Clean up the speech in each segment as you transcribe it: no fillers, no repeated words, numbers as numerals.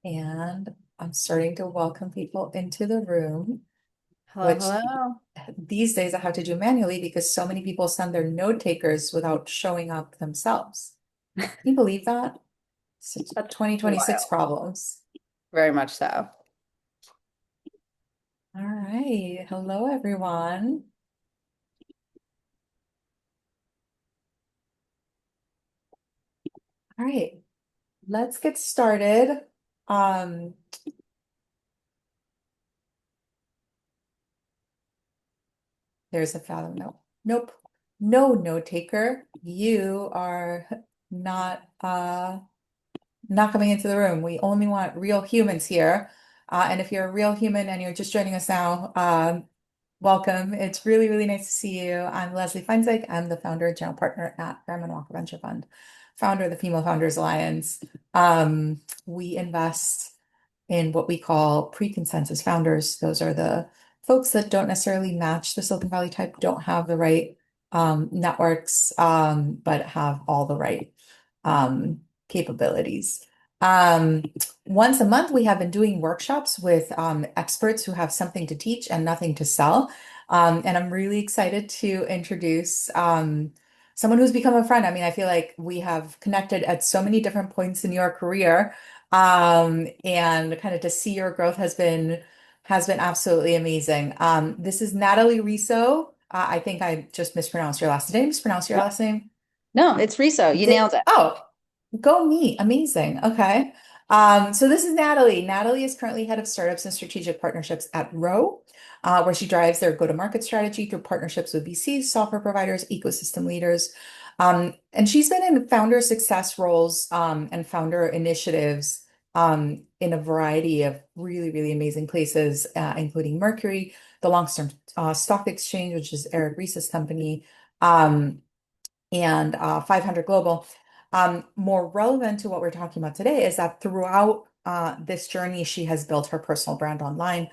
And I'm starting to welcome people into the room, Hello, which hello. these days I have to do manually because so many people send their note takers without showing up themselves. Can you believe that? It's That's 2026 wild. problems. Very much so. All right. Hello, everyone. All right. Let's get started. Um, there's a fathom. No, nope. No note taker. You are not not coming into the room. We only want real humans here. And if you're a real human and you're just joining us now, welcome. It's really, really nice to see you. I'm Leslie Feinzig. I'm the founder and general partner at Fairman Walker Venture Fund, founder of the Female Founders Alliance. We invest in what we call pre-consensus founders. Those are the folks that don't necessarily match the Silicon Valley type, don't have the right networks, but have all the right capabilities. Um, Once a month, we have been doing workshops with experts who have something to teach and nothing to sell. And I'm really excited to introduce someone who's become a friend. I mean, I feel like we have connected at so many different points in your career. And kind of to see your growth has been absolutely amazing. This is Natalie Riso. I think I just mispronounced your last name. Mispronounce your No, last name. no, it's Riso. You Did nailed it. oh, go me. Amazing. Okay. So this is Natalie. Natalie is currently head of startups and strategic partnerships at Row, where she drives their go-to-market strategy through partnerships with VCs, software providers, ecosystem leaders. And she's been in founder success roles and founder initiatives in a variety of really, really amazing places, including Mercury, the Long-Term Stock Exchange, which is Eric Ries's company. And 500 Global. More relevant to what we're talking about today is that throughout this journey, she has built her personal brand online,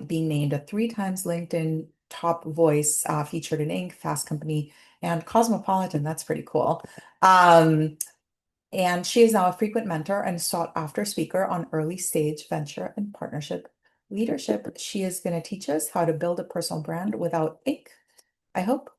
being named a 3 times LinkedIn top voice, featured in Inc., Fast Company, and Cosmopolitan. That's pretty cool. Um, and she is now a frequent mentor and sought after speaker on early stage venture and partnership leadership. She is going to teach us how to build a personal brand without ink, I hope,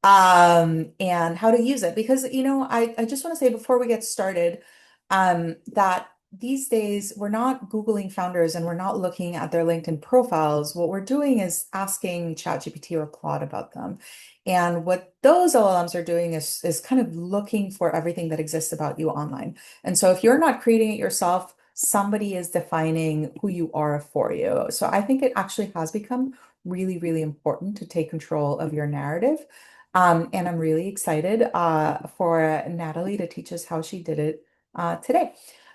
and how to use it. Because, I just want to say before we get started, that these days we're not Googling founders and we're not looking at their LinkedIn profiles. What we're doing is asking ChatGPT or Claude about them. And what those LLMs are doing is kind of looking for everything that exists about you online. And so if you're not creating it yourself, somebody is defining who you are for you. So I think it actually has become really, really important to take control of your narrative. And I'm really excited for Natalie to teach us how she did it today.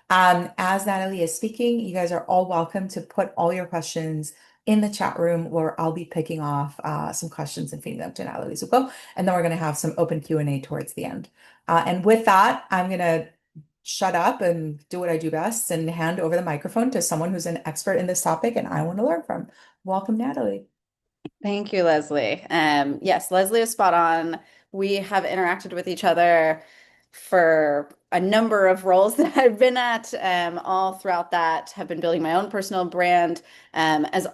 As Natalie is speaking, you guys are all welcome to put all your questions in the chat room where I'll be picking off some questions and feeding them to Natalie as well. And then we're going to have some open Q&A towards the end. And with that, I'm going to shut up and do what I do best and hand over the microphone to someone who's an expert in this topic and I want to learn from. Welcome, Natalie. Thank you, Leslie. Yes, Leslie is spot on. We have interacted with each other for a number of roles that I've been at, all throughout that, have been building my own personal brand, as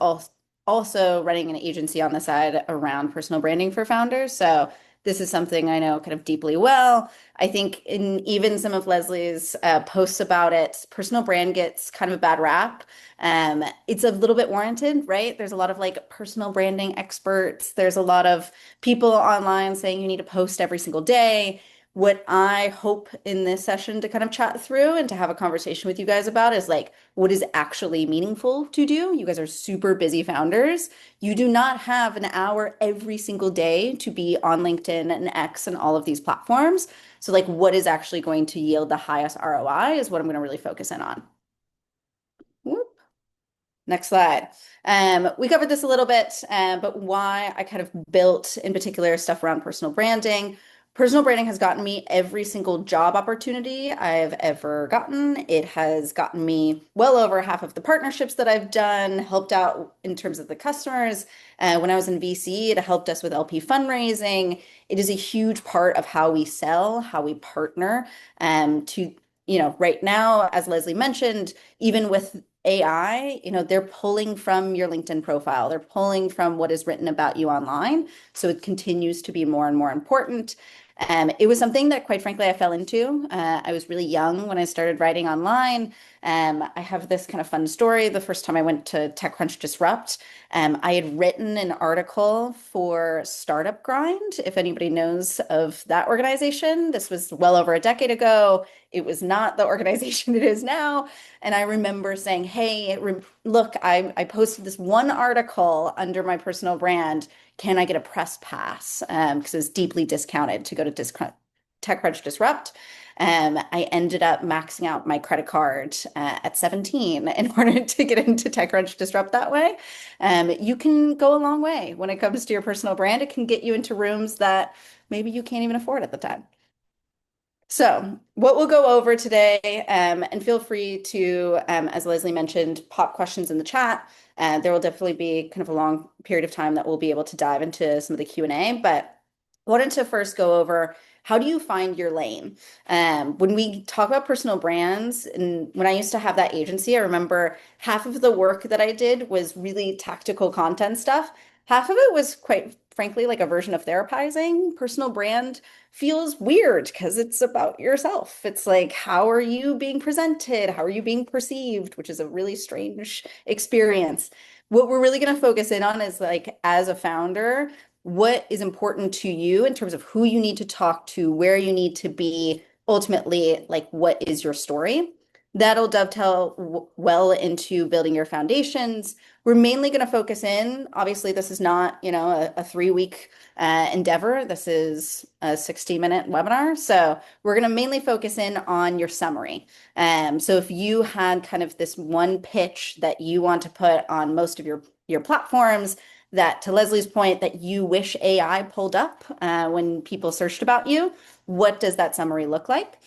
also running an agency on the side around personal branding for founders. So this is something I know kind of deeply well. I think in even some of Leslie's posts about it, personal brand gets kind of a bad rap. It's a little bit warranted, right? There's a lot of like personal branding experts. There's a lot of people online saying you need to post every single day. What I hope in this session to kind of chat through and to have a conversation with you guys about is like what is actually meaningful to do. You guys are super busy founders. You do not have an hour every single day to be on LinkedIn and X and all of these platforms. So, like, what is actually going to yield the highest ROI is what I'm going to really focus in on. Whoop. Next slide. We covered this a little bit, but why I kind of built in particular stuff around personal branding. Personal branding has gotten me every single job opportunity I've ever gotten. It has gotten me well over half of the partnerships that I've done, helped out in terms of the customers. When I was in VC, it helped us with LP fundraising. It is a huge part of how we sell, how we partner, to right now, as Leslie mentioned, even with AI, they're pulling from your LinkedIn profile. They're pulling from what is written about you online. So it continues to be more and more important. It was something that, quite frankly, I fell into. I was really young when I started writing online. I have this kind of fun story. The first time I went to TechCrunch Disrupt, I had written an article for Startup Grind. If anybody knows of that organization, this was well over a decade ago. It was not the organization it is now. And I remember saying, hey, look, I posted this one article under my personal brand. Can I get a press pass? Because it's deeply discounted to go to TechCrunch Disrupt. I ended up maxing out my credit card at 17 in order to get into TechCrunch Disrupt that way. You can go a long way when it comes to your personal brand. It can get you into rooms that maybe you can't even afford at the time. So, what we'll go over today, and feel free to, as Leslie mentioned, pop questions in the chat. There will definitely be kind of a long period of time that we'll be able to dive into some of the Q&A, but I wanted to first go over how do you find your lane? When we talk about personal brands, and when I used to have that agency, I remember half of the work that I did was really tactical content stuff. Half of it was quite frankly like a version of therapizing. Personal brand feels weird because it's about yourself. It's like, how are you being presented? How are you being perceived? Which is a really strange experience. What we're really going to focus in on is like, as a founder, what is important to you in terms of who you need to talk to, where you need to be, ultimately, like, what is your story? That'll dovetail well into building your foundations. We're mainly going to focus in, obviously, this is not, a 3-week endeavor. This is a 60-minute webinar. So we're going to mainly focus in on your summary. So if you had kind of this one pitch that you want to put on most of your platforms, that to Leslie's point, that you wish AI pulled up when people searched about you, what does that summary look like?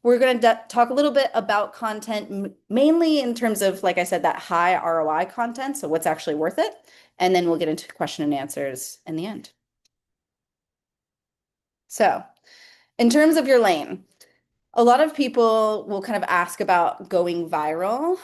We're going to talk a little bit about content, mainly in terms of, like I said, that high ROI content. So what's actually worth it? And then we'll get into question and answers in the end. So in terms of your lane, a lot of people will kind of ask about going viral.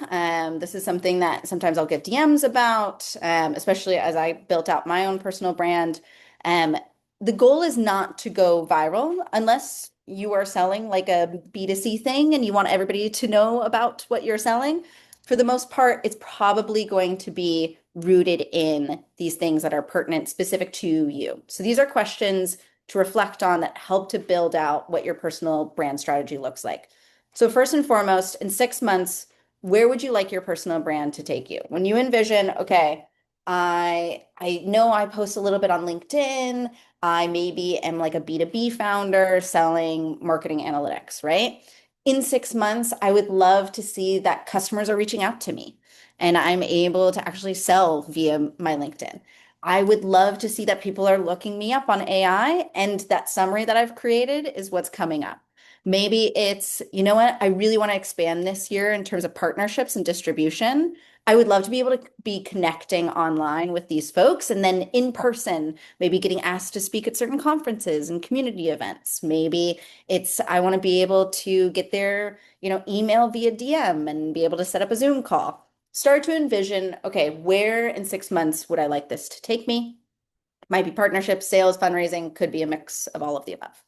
This is something that sometimes I'll get DMs about, especially as I built out my own personal brand. Um, the goal is not to go viral unless you are selling like a B2C thing and you want everybody to know about what you're selling. For the most part, it's probably going to be rooted in these things that are pertinent, specific to you. So these are questions to reflect on that help to build out what your personal brand strategy looks like. So first and foremost, in 6 months, where would you like your personal brand to take you? When you envision, okay, I know I post a little bit on LinkedIn. I maybe am like a B2B founder selling marketing analytics, right? In 6 months, I would love to see that customers are reaching out to me and I'm able to actually sell via my LinkedIn. I would love to see that people are looking me up on AI and that summary that I've created is what's coming up. Maybe it's, you know what, I really want to expand this year in terms of partnerships and distribution. I would love to be able to be connecting online with these folks and then in person, maybe getting asked to speak at certain conferences and community events. Maybe it's, I want to be able to get their, email via DM and be able to set up a Zoom call. Start to envision, okay, where in 6 months would I like this to take me? Might be partnerships, sales, fundraising, could be a mix of all of the above.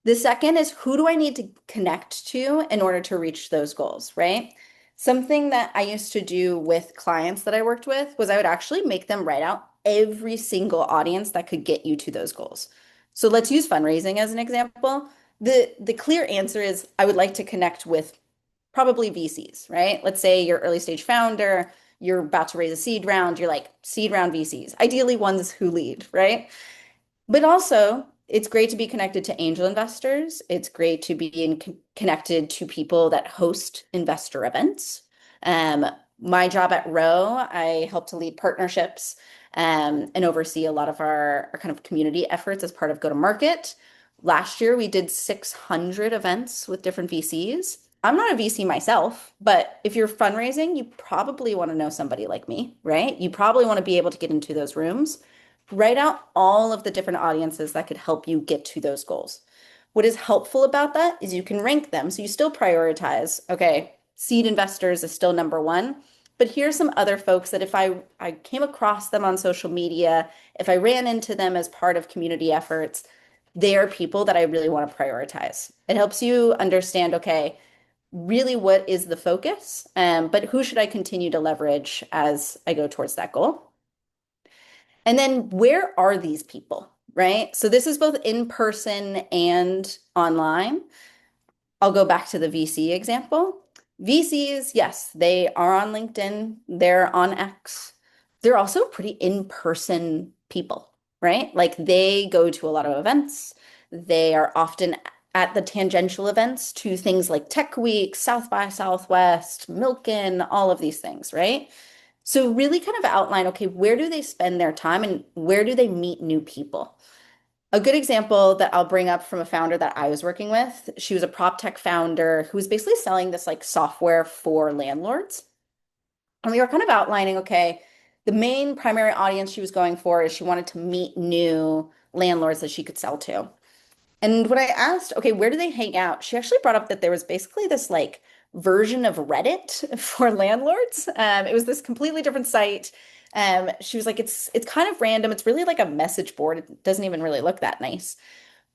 The second is, who do I need to connect to in order to reach those goals, right? Something that I used to do with clients that I worked with was I would actually make them write out every single audience that could get you to those goals. So let's use fundraising as an example. The clear answer is I would like to connect with probably VCs, right? Let's say you're early stage founder, you're about to raise a seed round, you're like seed round VCs, ideally ones who lead, right? But also, it's great to be connected to angel investors. It's great to be connected to people that host investor events. Um, my job at Row, I help to lead partnerships and oversee a lot of our kind of community efforts as part of go-to-market. Last year, we did 600 events with different VCs. I'm not a VC myself, but if you're fundraising, you probably want to know somebody like me, right? You probably want to be able to get into those rooms. Write out all of the different audiences that could help you get to those goals. What is helpful about that is you can rank them. So you still prioritize, okay, seed investors is still number one. But here's some other folks that if I came across them on social media, if I ran into them as part of community efforts, they are people that I really want to prioritize. It helps you understand, okay, really what is the focus, but who should I continue to leverage as I go towards that goal? And then where are these people, right? So this is both in person and online. I'll go back to the VC example. VCs, yes, they are on LinkedIn, they're on X. They're also pretty in-person people, right? Like they go to a lot of events. They are often at the tangential events to things like Tech Week, South by Southwest, Milken, all of these things, right? So really kind of outline, okay, where do they spend their time and where do they meet new people? A good example that I'll bring up from a founder that I was working with, she was a prop tech founder who was basically selling this like software for landlords. And we were kind of outlining, okay, the main primary audience she was going for is she wanted to meet new landlords that she could sell to. And when I asked, okay, where do they hang out? She actually brought up that there was basically this like version of Reddit for landlords. It was this completely different site. She was like, it's kind of random. It's really like a message board. It doesn't even really look that nice.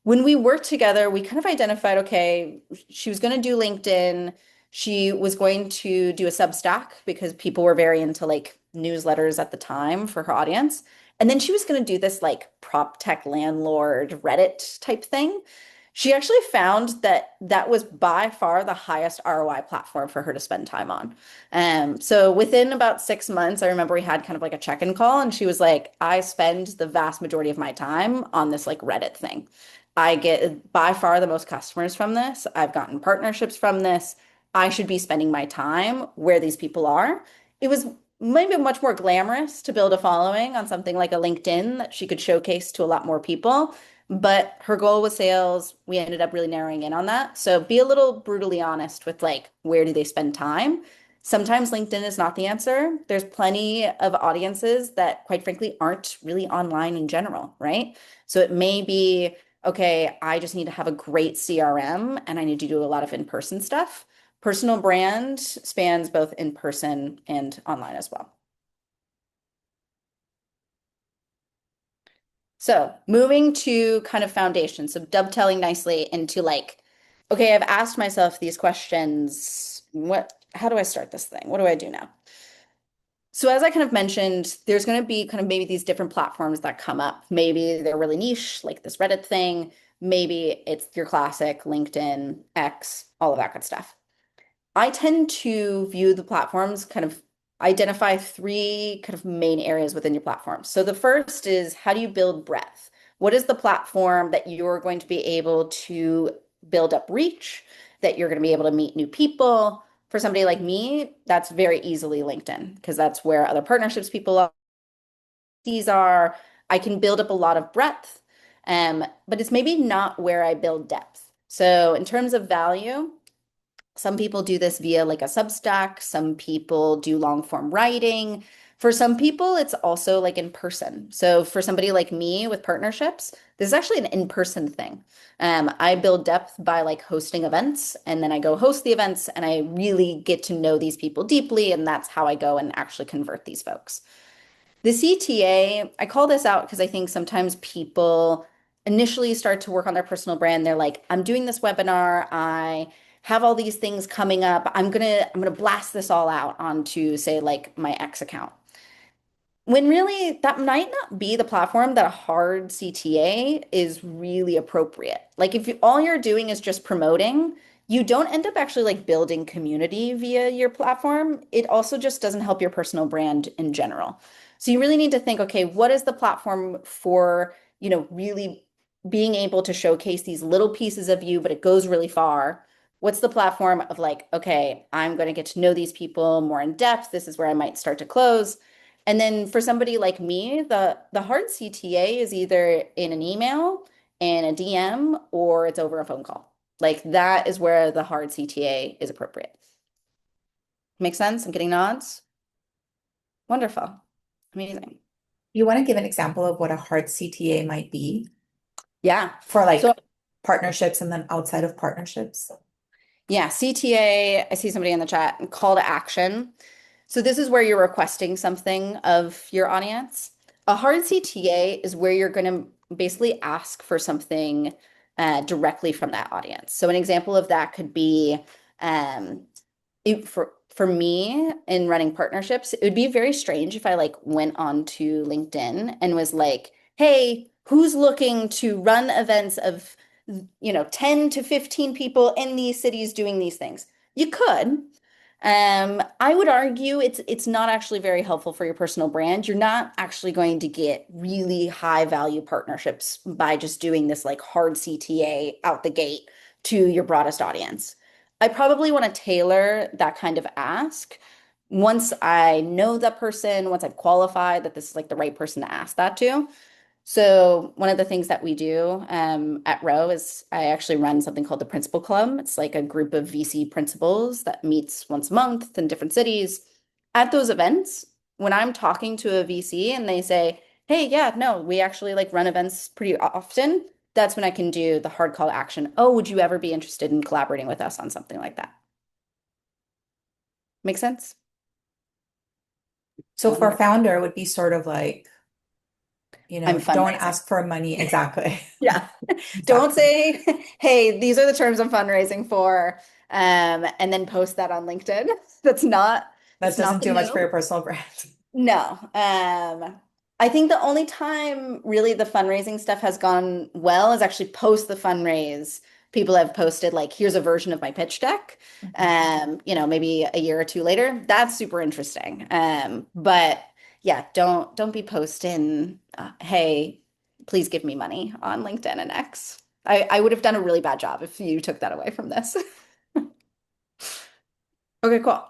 When we worked together, we kind of identified, okay, she was going to do LinkedIn. She was going to do a Substack because people were very into like newsletters at the time for her audience. And then she was going to do this like prop tech landlord Reddit type thing. She actually found that that was by far the highest ROI platform for her to spend time on. So within about 6 months, I remember we had kind of like a check-in call, and she was like, I spend the vast majority of my time on this like Reddit thing. I get by far the most customers from this. I've gotten partnerships from this. I should be spending my time where these people are. It was maybe much more glamorous to build a following on something like a LinkedIn that she could showcase to a lot more people. But her goal was sales. We ended up really narrowing in on that. So be a little brutally honest with like, where do they spend time? Sometimes LinkedIn is not the answer. There's plenty of audiences that, quite frankly, aren't really online in general, right? So it may be okay, I just need to have a great CRM and I need to do a lot of in-person stuff. Personal brand spans both in person and online as well. So moving to kind of foundation, so dovetailing nicely into like, okay, I've asked myself these questions. How do I start this thing? What do I do now? So as I kind of mentioned, there's going to be kind of maybe these different platforms that come up. Maybe they're really niche, like this Reddit thing. Maybe it's your classic LinkedIn, X, all of that good stuff. I tend to view the platforms kind of identify three kind of main areas within your platform. So the first is how do you build breadth? What is the platform that you're going to be able to build up reach, that you're going to be able to meet new people? For somebody like me, that's very easily LinkedIn because that's where other partnerships people are. These are, I can build up a lot of breadth, but it's maybe not where I build depth. So in terms of value, some people do this via like a Substack. Some people do long form writing. For some people, it's also like in person. So for somebody like me with partnerships, this is actually an in-person thing. I build depth by like hosting events, and then I go host the events and I really get to know these people deeply. And that's how I go and actually convert these folks. The CTA, I call this out because I think sometimes people initially start to work on their personal brand. They're like, I'm doing this webinar. I have all these things coming up. I'm gonna blast this all out onto, say, like my X account. When really that might not be the platform that a hard CTA is really appropriate. Like if all you're doing is just promoting, you don't end up actually like building community via your platform. It also just doesn't help your personal brand in general. So you really need to think, okay, what is the platform for, really being able to showcase these little pieces of you, but it goes really far. What's the platform of like, okay, I'm going to get to know these people more in depth. This is where I might start to close. And then for somebody like me, the hard CTA is either in an email and a DM or it's over a phone call. Like that is where the hard CTA is appropriate. Make sense? I'm getting nods. Wonderful. Amazing. You want to give an example of what a hard CTA might be Yeah. for like So partnerships and then outside of partnerships? Yeah, CTA, I see somebody in the chat, call to action. So this is where you're requesting something of your audience. A hard CTA is where you're going to basically ask for something directly from that audience. So an example of that could be um, for me in running partnerships, it would be very strange if I like went on to LinkedIn and was like, "Hey, who's looking to run events of 10 to 15 people in these cities doing these things?" You could. I would argue it's not actually very helpful for your personal brand. You're not actually going to get really high value partnerships by just doing this like hard CTA out the gate to your broadest audience. I probably want to tailor that kind of ask once I know that person, once I've qualified that this is like the right person to ask that to. So one of the things that we do at Row is I actually run something called the Principal Club. It's like a group of VC principals that meets once a month in different cities. At those events, when I'm talking to a VC and they say, "Hey, yeah, no, we actually like run events pretty often," that's when I can do the hard call to action. "Oh, would you ever be interested in collaborating with us on something like that?" Make sense? So for a founder, it would be sort of like, I'm don't fundraising. ask for money. Exactly. Yeah. Don't Exactly. say, "Hey, these are the terms I'm fundraising for," and then post that on LinkedIn. That's not, That it's not doesn't the do much for your move. personal brand. No. I think the only time really the fundraising stuff has gone well is actually post the fundraise. People have posted like, "Here's a version of my pitch deck." Maybe a year or two later. That's super interesting. But yeah, don't be posting, "Hey, please give me money" on LinkedIn and X. I would have done a really bad job if you took that away from this. Okay, cool.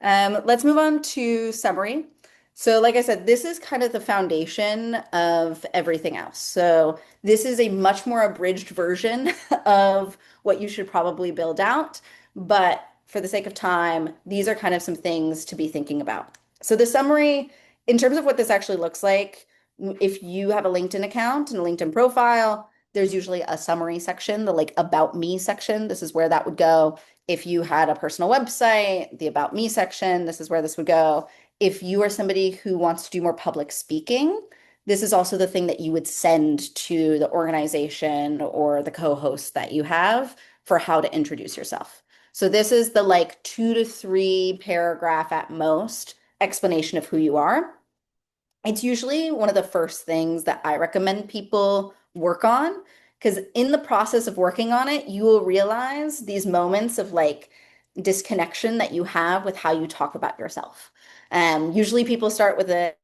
Let's move on to summary. So, like I said, this is kind of the foundation of everything else. So, this is a much more abridged version of what you should probably build out. But for the sake of time, these are kind of some things to be thinking about. So, the summary, in terms of what this actually looks like, if you have a LinkedIn account and a LinkedIn profile, there's usually a summary section, the like about me section. This is where that would go. If you had a personal website, the About Me section, this is where this would go. If you are somebody who wants to do more public speaking, this is also the thing that you would send to the organization or the co-host that you have for how to introduce yourself. So this is the like 2 to 3 paragraph at most explanation of who you are. It's usually one of the first things that I recommend people work on because in the process of working on it, you will realize these moments of like disconnection that you have with how you talk about yourself. Usually people start with a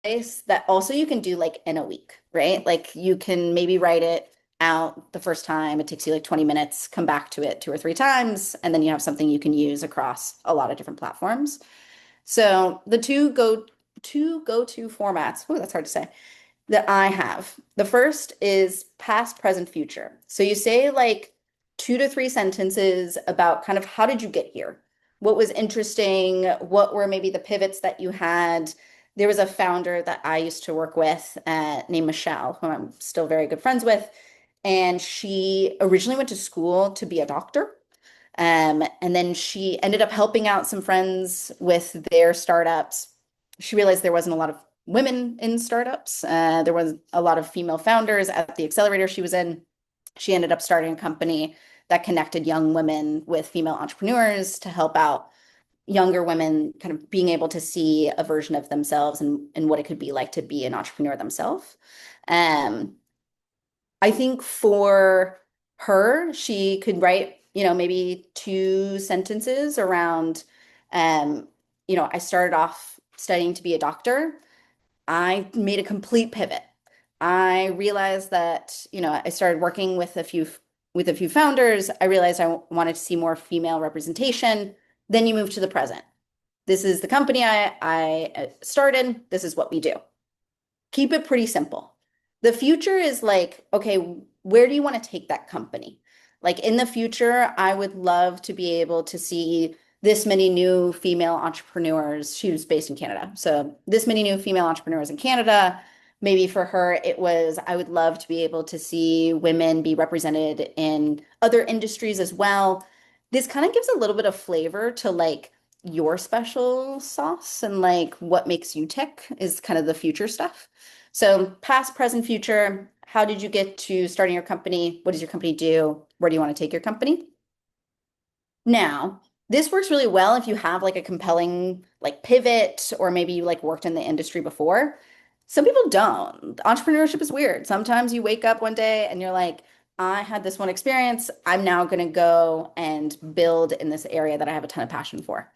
place that also you can do like in a week, right? Like you can maybe write it out the first time. It takes you like 20 minutes, come back to it 2 or 3 times, and then you have something you can use across a lot of different platforms. So the two go-to formats, oh, that's hard to say, that I have. The first is past, present, future. So you say like 2 to 3 sentences about kind of how did you get here? What was interesting? What were maybe the pivots that you had? There was a founder that I used to work with named Michelle, who I'm still very good friends with. And she originally went to school to be a doctor. And then she ended up helping out some friends with their startups. She realized there wasn't a lot of women in startups. There was a lot of female founders at the accelerator she was in. She ended up starting a company that connected young women with female entrepreneurs to help out younger women kind of being able to see a version of themselves and what it could be like to be an entrepreneur themselves. Um, I think for her, she could write, maybe 2 sentences around, um, I started off studying to be a doctor. I made a complete pivot. I realized that, I started working with a few founders. I realized I wanted to see more female representation. Then you move to the present. This is the company I started. This is what we do. Keep it pretty simple. The future is like, okay, where do you want to take that company? Like in the future, I would love to be able to see this many new female entrepreneurs. She was based in Canada. So this many new female entrepreneurs in Canada. Maybe for her, it was, I would love to be able to see women be represented in other industries as well. This kind of gives a little bit of flavor to like your special sauce and like what makes you tick is kind of the future stuff. So past, present, future, how did you get to starting your company? What does your company do? Where do you want to take your company? Now, this works really well if you have like a compelling like pivot or maybe you like worked in the industry before. Some people don't. Entrepreneurship is weird. Sometimes you wake up one day and you're like, I had this one experience. I'm now going to go and build in this area that I have a ton of passion for.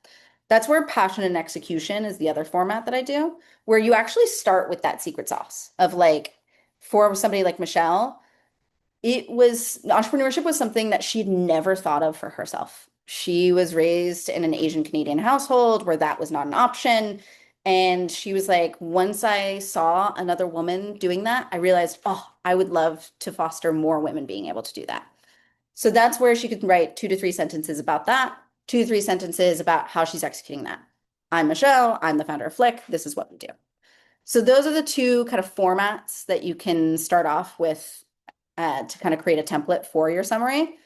That's where passion and execution is the other format that I do, where you actually start with that secret sauce of like, for somebody like Michelle, it was entrepreneurship was something that she'd never thought of for herself. She was raised in an Asian Canadian household where that was not an option. And she was like, once I saw another woman doing that, I realized, oh, I would love to foster more women being able to do that. So that's where she could write 2 to 3 sentences about that, 2 to 3 sentences about how she's executing that. I'm Michelle, I'm the founder of Flick, this is what we do. So those are the two kind of formats that you can start off with to kind of create a template for your summary.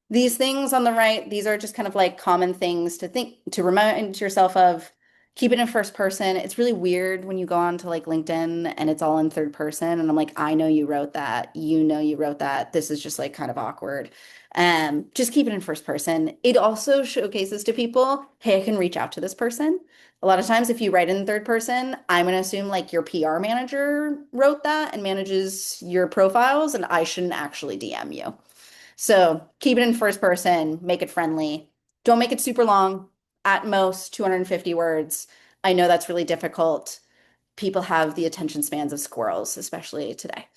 These things on the right, these are just kind of like common things to think, to remind yourself of. Keep it in first person. It's really weird when you go on to like LinkedIn and it's all in third person. And I'm like, I know you wrote that. You know you wrote that. This is just like kind of awkward. Just keep it in first person. It also showcases to people, hey, I can reach out to this person. A lot of times, if you write in third person, I'm going to assume like your PR manager wrote that and manages your profiles, and I shouldn't actually DM you. So keep it in first person, make it friendly. Don't make it super long, at most 250 words. I know that's really difficult. People have the attention spans of squirrels, especially today.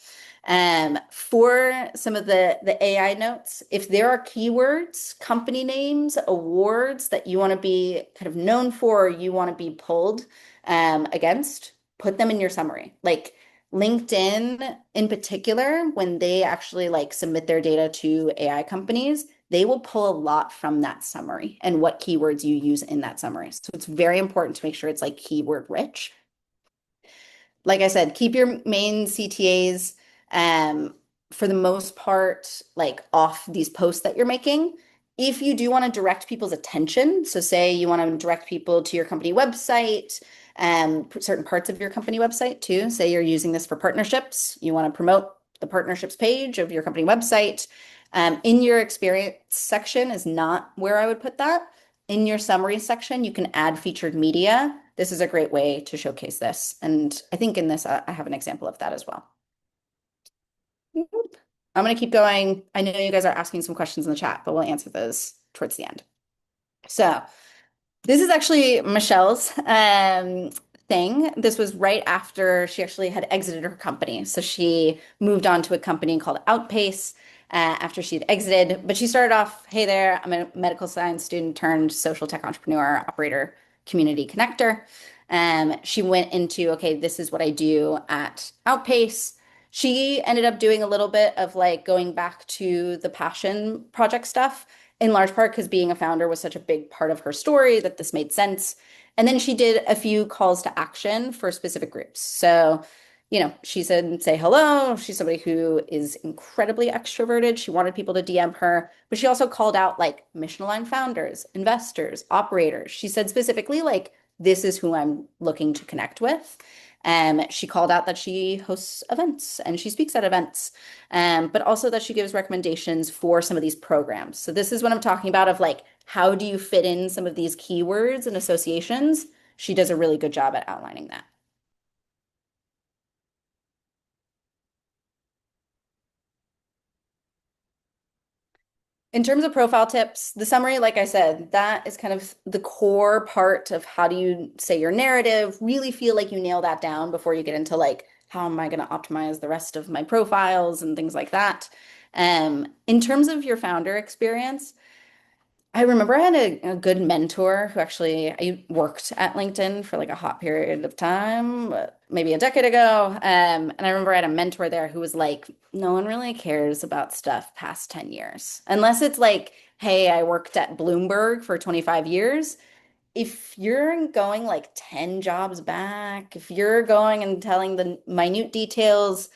For some of the AI notes, if there are keywords, company names, awards that you want to be kind of known for, or you want to be pulled against, put them in your summary. Like LinkedIn in particular, when they actually like submit their data to AI companies, they will pull a lot from that summary and what keywords you use in that summary. So it's very important to make sure it's like keyword rich. Like I said, keep your main CTAs for the most part, like off these posts that you're making. If you do want to direct people's attention, so say you want to direct people to your company website, certain parts of your company website too. Say you're using this for partnerships, you want to promote the partnerships page of your company website. In your experience section is not where I would put that. In your summary section, you can add featured media. This is a great way to showcase this. And I think in this, I have an example of that as well. I'm going to keep going. I know you guys are asking some questions in the chat, but we'll answer those towards the end. So this is actually Michelle's thing. This was right after she actually had exited her company. So she moved on to a company called Outpace after she'd exited. But she started off, hey there, I'm a medical science student turned social tech entrepreneur, operator, community connector. She went into, okay, this is what I do at Outpace. She ended up doing a little bit of like going back to the passion project stuff in large part because being a founder was such a big part of her story that this made sense. And then she did a few calls to action for specific groups. So, she said, say hello. She's somebody who is incredibly extroverted. She wanted people to DM her, but she also called out like mission aligned founders, investors, operators. She said specifically, like, this is who I'm looking to connect with. She called out that she hosts events and she speaks at events, but also that she gives recommendations for some of these programs. So this is what I'm talking about of like, how do you fit in some of these keywords and associations? She does a really good job at outlining that. In terms of profile tips, the summary, like I said, that is kind of the core part of how do you say your narrative, really feel like you nail that down before you get into like, how am I going to optimize the rest of my profiles and things like that. In terms of your founder experience, I remember I had a good mentor who actually I worked at LinkedIn for like a hot period of time, maybe a decade ago. And I remember I had a mentor there who was like, no one really cares about stuff past 10 years. Unless it's like, hey, I worked at Bloomberg for 25 years. If you're going like 10 jobs back, if you're going and telling the minute details,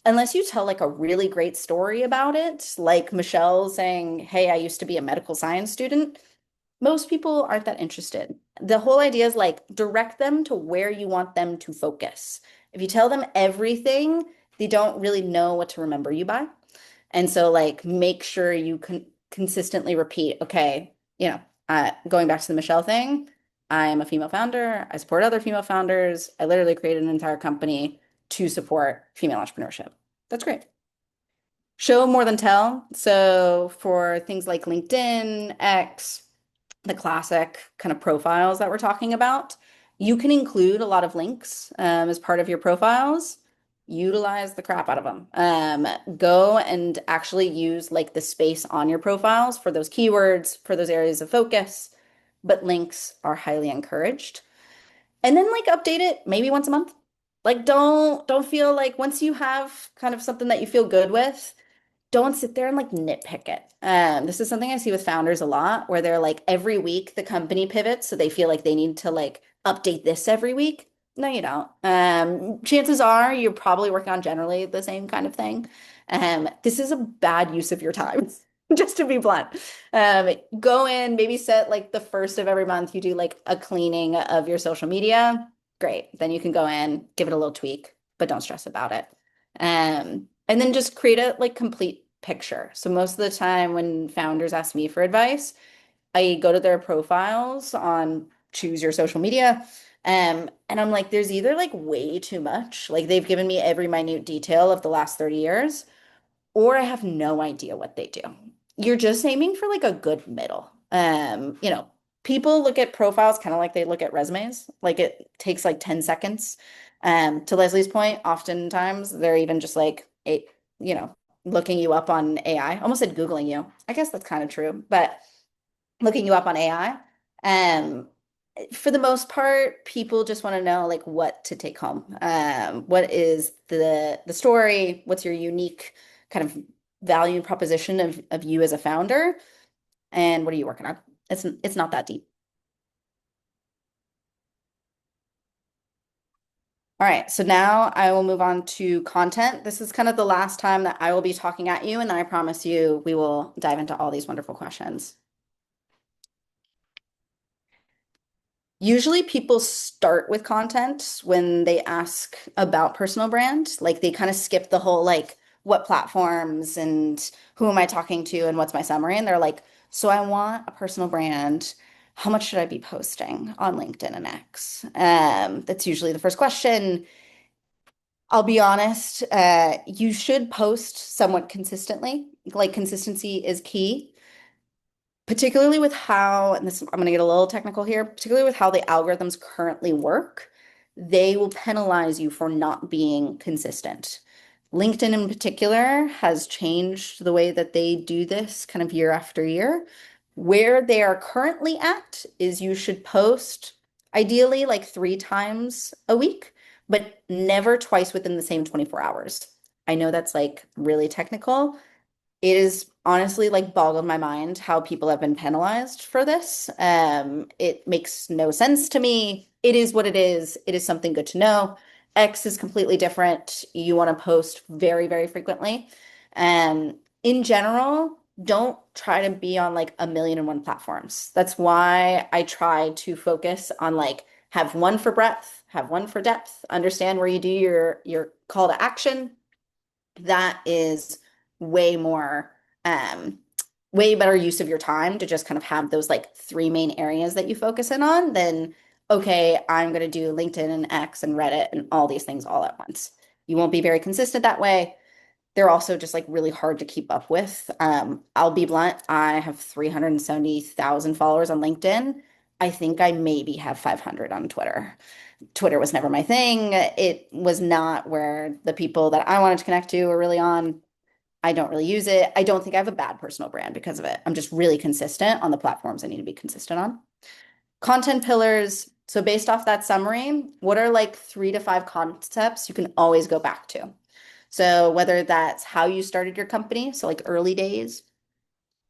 unless you tell like a really great story about it, like Michelle saying, hey, I used to be a medical science student, most people aren't that interested. The whole idea is like direct them to where you want them to focus. If you tell them everything, they don't really know what to remember you by. And so, like, make sure you can consistently repeat, okay, going back to the Michelle thing, I am a female founder. I support other female founders. I literally created an entire company to support female entrepreneurship. That's great. Show more than tell. So, for things like LinkedIn, X, the classic kind of profiles that we're talking about, you can include a lot of links as part of your profiles. Utilize the crap out of them. Go and actually use like the space on your profiles for those keywords, for those areas of focus, but links are highly encouraged. And then like update it maybe once a month. Like don't feel like once you have kind of something that you feel good with, don't sit there and like nitpick it. This is something I see with founders a lot where they're like every week the company pivots, so they feel like they need to like update this every week. No, you don't. Chances are you're probably working on generally the same kind of thing. This is a bad use of your time, just to be blunt. Go in, maybe set like the first of every month, you do like a cleaning of your social media. Great. Then you can go in, give it a little tweak, but don't stress about it. And then just create a like complete picture. So most of the time when founders ask me for advice, I go to their profiles on choose your social media. And I'm like, there's either like way too much, like they've given me every minute detail of the last 30 years, or I have no idea what they do. You're just aiming for like a good middle. People look at profiles kind of like they look at resumes. Like it takes like 10 seconds. To Leslie's point, oftentimes they're even just like you know, looking you up on AI. Almost said Googling you. I guess that's kind of true, but looking you up on AI. Um, for the most part, people just want to know like what to take home. What is the story? What's your unique kind of value proposition of you as a founder? And what are you working on? It's not that deep. All right, so now I will move on to content. This is kind of the last time that I will be talking at you, and then I promise you we will dive into all these wonderful questions. Usually people start with content when they ask about personal brand. Like they kind of skip the whole like what platforms and who am I talking to and what's my summary? And they're like, so I want a personal brand. How much should I be posting on LinkedIn and X? That's usually the first question. I'll be honest, you should post somewhat consistently. Like consistency is key, particularly with how, and this I'm going to get a little technical here, particularly with how the algorithms currently work, they will penalize you for not being consistent. LinkedIn in particular has changed the way that they do this kind of year after year. Where they are currently at is you should post ideally like 3 times a week, but never twice within the same 24 hours. I know that's like really technical, it is honestly like boggled my mind how people have been penalized for this. It makes no sense to me. It is what it is. It is something good to know. X is completely different. You want to post very, very frequently. In general, don't try to be on like a million and one platforms. That's why I try to focus on like have one for breadth, have one for depth, understand where you do your call to action, that is way more way better use of your time to just kind of have those like 3 main areas that you focus in on than okay, I'm going to do LinkedIn and X and Reddit and all these things all at once. You won't be very consistent that way. They're also just like really hard to keep up with. I'll be blunt, I have 370,000 followers on LinkedIn. I think I maybe have 500 on Twitter. Twitter was never my thing. It was not where the people that I wanted to connect to were really on. I don't really use it. I don't think I have a bad personal brand because of it. I'm just really consistent on the platforms I need to be consistent on. Content pillars. So based off that summary, what are like 3 to 5 concepts you can always go back to? So whether that's how you started your company, so like early days,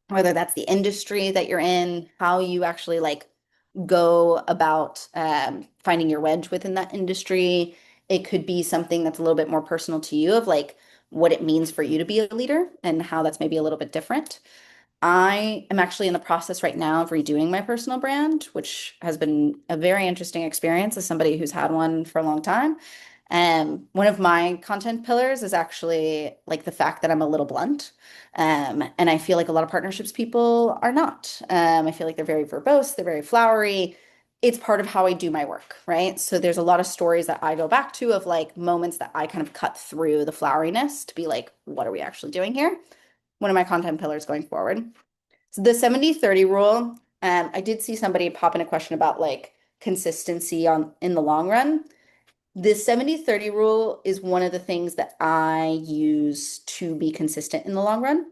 whether that's the industry that you're in, how you actually like go about finding your wedge within that industry. It could be something that's a little bit more personal to you of like what it means for you to be a leader and how that's maybe a little bit different. I am actually in the process right now of redoing my personal brand, which has been a very interesting experience as somebody who's had one for a long time. One of my content pillars is actually like the fact that I'm a little blunt. And I feel like a lot of partnerships people are not. I feel like they're very verbose, they're very flowery. It's part of how I do my work, right? So there's a lot of stories that I go back to of like moments that I kind of cut through the floweriness to be like, what are we actually doing here? One of my content pillars going forward. So the 70-30 rule, I did see somebody pop in a question about like consistency on in the long run. The 70-30 rule is one of the things that I use to be consistent in the long run.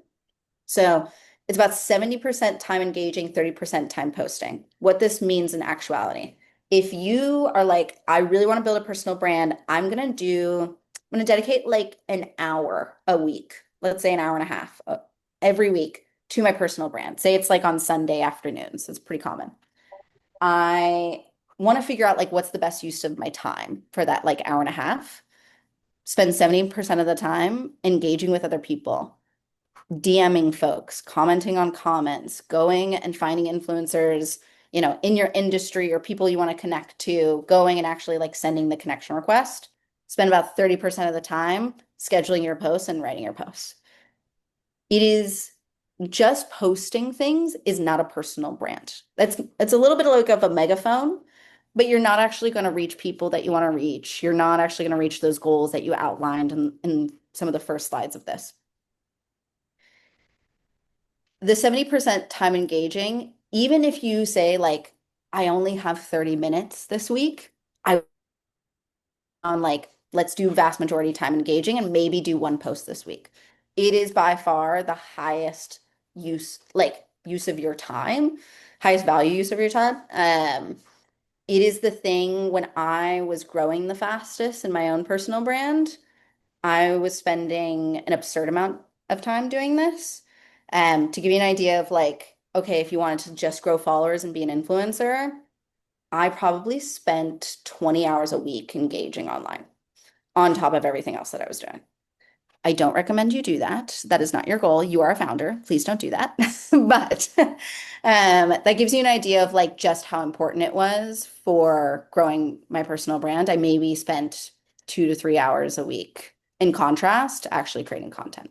So it's about 70% time engaging, 30% time posting. What this means in actuality. If you are like, I really want to build a personal brand, I'm gonna dedicate like an hour a week, let's say an hour and a half every week to my personal brand. Say it's like on Sunday afternoons. It's pretty common. I want to figure out like what's the best use of my time for that like hour and a half. Spend 70% of the time engaging with other people, DMing folks, commenting on comments, going and finding influencers, in your industry or people you want to connect to, going and actually like sending the connection request. Spend about 30% of the time scheduling your posts and writing your posts. It is just posting things is not a personal brand. It's a little bit like of a megaphone, but you're not actually going to reach people that you want to reach. You're not actually going to reach those goals that you outlined in some of the first slides of this. The 70% time engaging, even if you say like, I only have 30 minutes this week, I on like, let's do vast majority time engaging and maybe do one post this week. It is by far the highest use of your time, highest value use of your time. It is the thing when I was growing the fastest in my own personal brand. I was spending an absurd amount of time doing this. To give you an idea of like, okay, if you wanted to just grow followers and be an influencer, I probably spent 20 hours a week engaging online on top of everything else that I was doing. I don't recommend you do that. That is not your goal. You are a founder. Please don't do that. But that gives you an idea of like just how important it was for growing my personal brand. I maybe spent 2 to 3 hours a week in contrast, actually creating content.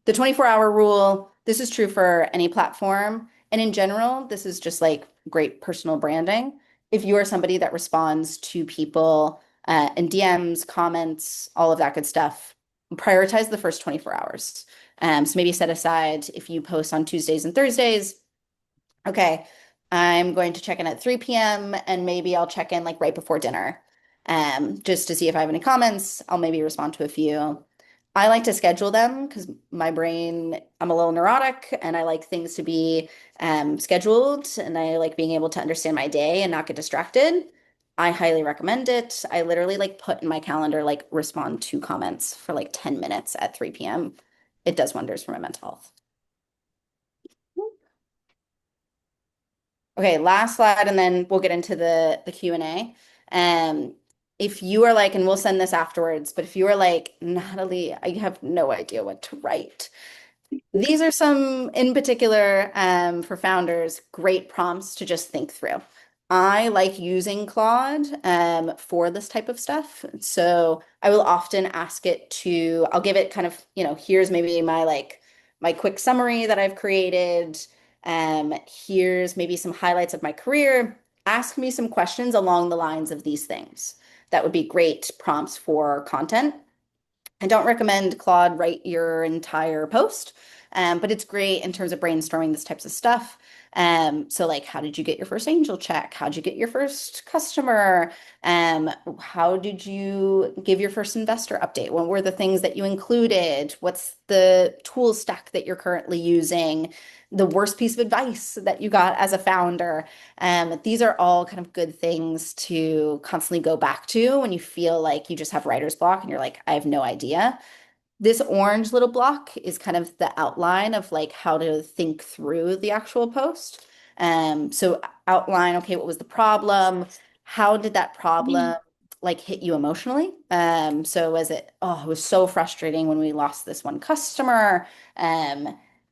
The 24-hour rule, this is true for any platform. And in general, this is just like great personal branding. If you are somebody that responds to people in DMs, comments, all of that good stuff, prioritize the first 24 hours. So maybe set aside if you post on Tuesdays and Thursdays, okay, I'm going to check in at 3 p.m. and maybe I'll check in like right before dinner, just to see if I have any comments. I'll maybe respond to a few. I like to schedule them because my brain, I'm a little neurotic and I like things to be scheduled and I like being able to understand my day and not get distracted. I highly recommend it. I literally like put in my calendar, like respond to comments for like 10 minutes at 3 p.m. It does wonders for my mental health. Okay, last slide, and then we'll get into the Q&A. If you are like, and we'll send this afterwards, but if you are like, Natalie, I have no idea what to write. These are some, in particular, for founders, great prompts to just think through. I like using Claude for this type of stuff. So I will often ask it to, I'll give it kind of, here's maybe my quick summary that I've created. Here's maybe some highlights of my career. Ask me some questions along the lines of these things. That would be great prompts for content. I don't recommend Claude write your entire post, but it's great in terms of brainstorming this types of stuff. So like, how did you get your first angel check? How did you get your first customer? How did you give your first investor update? What were the things that you included? What's the tool stack that you're currently using? The worst piece of advice that you got as a founder. These are all kind of good things to constantly go back to when you feel like you just have writer's block and you're like, I have no idea. This orange little block is kind of the outline of like how to think through the actual post. So outline, okay, what was the problem? How did that problem like hit you emotionally? So was it, oh, it was so frustrating when we lost this one customer.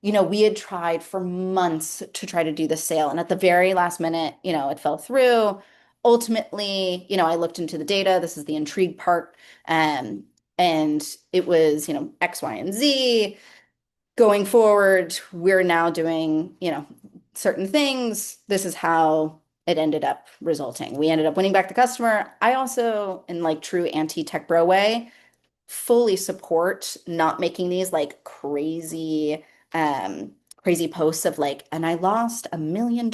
We had tried for months to try to do the sale, and at the very last minute, it fell through. Ultimately, I looked into the data. This is the intrigue part. Um, and it was, X, Y, and Z. Going forward, we're now doing, certain things. This is how it ended up resulting. We ended up winning back the customer. I also, in like true anti-tech bro way, fully support not making these like crazy posts of like, and I lost $1 million.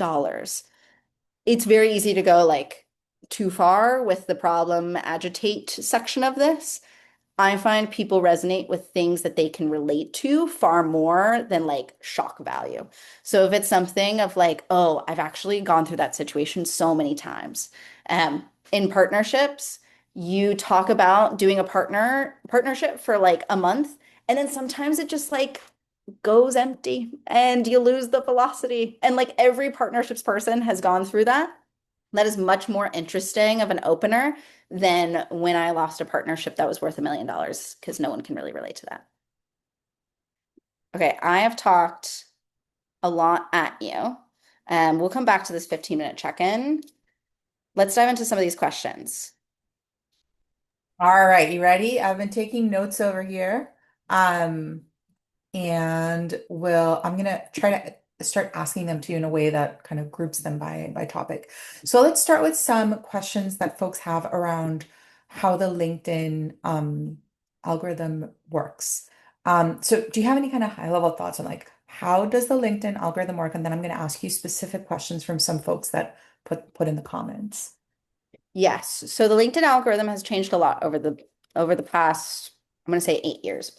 It's very easy to go like too far with the problem agitate section of this. I find people resonate with things that they can relate to far more than like shock value. So if it's something of like, oh, I've actually gone through that situation so many times. In partnerships, you talk about doing a partnership for like a month, and then sometimes it just like goes empty and you lose the velocity. And like every partnerships person has gone through that. That is much more interesting of an opener than when I lost a partnership that was worth $1 million because no one can really relate to that. Okay, I have talked a lot at you. We'll come back to this 15-minute check-in. Let's dive into some of these questions. All right, you ready? I've been taking notes over here. Um, and I'm gonna try to start asking them to you in a way that kind of groups them by topic. So let's start with some questions that folks have around how the LinkedIn algorithm works. So do you have any kind of high level thoughts on like how does the LinkedIn algorithm work? And then I'm going to ask you specific questions from some folks that put in the comments. Yes, so the LinkedIn algorithm has changed a lot over the past, I'm going to say 8 years.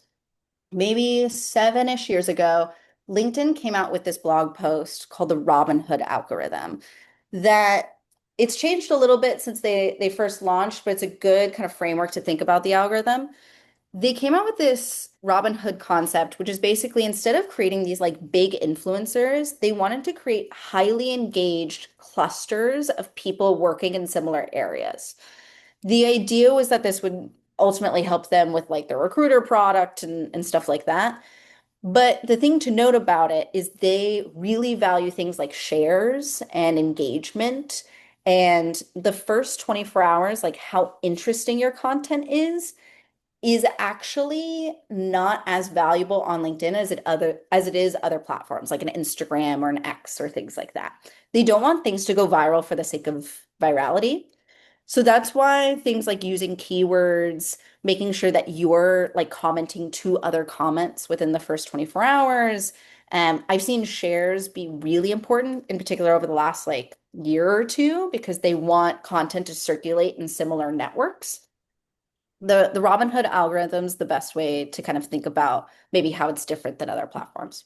Maybe 7-ish years ago, LinkedIn came out with this blog post called the Robin Hood algorithm that it's changed a little bit since they first launched, but it's a good kind of framework to think about the algorithm. They came out with this Robin Hood concept, which is basically instead of creating these like big influencers, they wanted to create highly engaged clusters of people working in similar areas. The idea was that this would ultimately help them with like their recruiter product and stuff like that. But the thing to note about it is they really value things like shares and engagement. And the first 24 hours, like how interesting your content is actually not as valuable on LinkedIn as it is other platforms like an Instagram or an X or things like that. They don't want things to go viral for the sake of virality. So that's why things like using keywords, making sure that you're like commenting to other comments within the first 24 hours. I've seen shares be really important, in particular over the last like year or two, because they want content to circulate in similar networks. The Robinhood algorithm's the best way to kind of think about maybe how it's different than other platforms.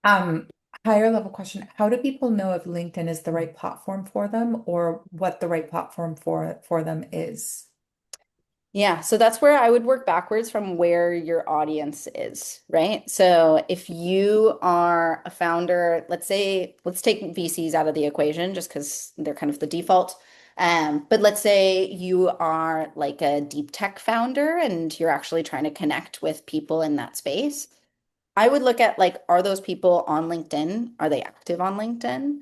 Um, Higher level question, how do people know if LinkedIn is the right platform for them or what the right platform for them is? Yeah, so that's where I would work backwards from where your audience is, right? So if you are a founder, let's take VCs out of the equation just because they're kind of the default. But let's say you are like a deep tech founder and you're actually trying to connect with people in that space. I would look at like, are those people on LinkedIn? Are they active on LinkedIn?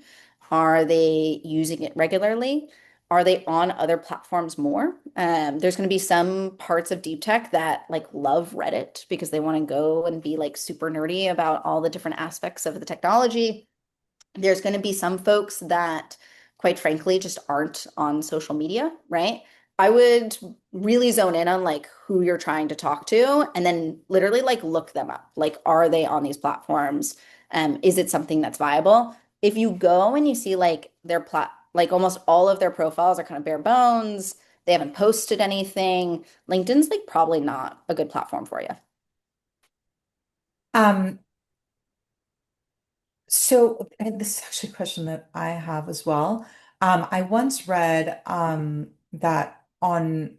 Are they using it regularly? Are they on other platforms more? There's going to be some parts of deep tech that like love Reddit because they want to go and be like super nerdy about all the different aspects of the technology. There's going to be some folks that, quite frankly, just aren't on social media, right? I would really zone in on like who you're trying to talk to and then literally like look them up. Like, are they on these platforms? Is it something that's viable? If you go and you see like like almost all of their profiles are kind of bare bones, they haven't posted anything, LinkedIn's like probably not a good platform for you. Um, So, and this is actually a question that I have as well. I once read that on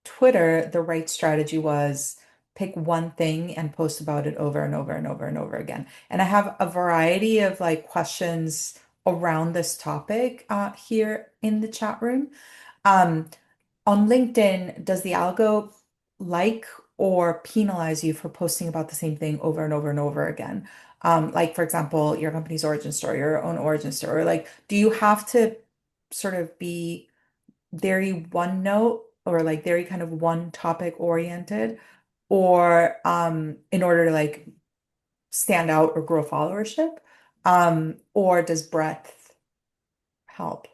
Twitter, the right strategy was pick one thing and post about it over and over and over and over again. And I have a variety of like questions around this topic here in the chat room. Um, on LinkedIn, does the algo like or penalize you for posting about the same thing over and over and over again? Like, for example, your company's origin story, your own origin story. Like, do you have to sort of be very one note or like very kind of one topic oriented, or in order to like stand out or grow followership? Or does breadth help?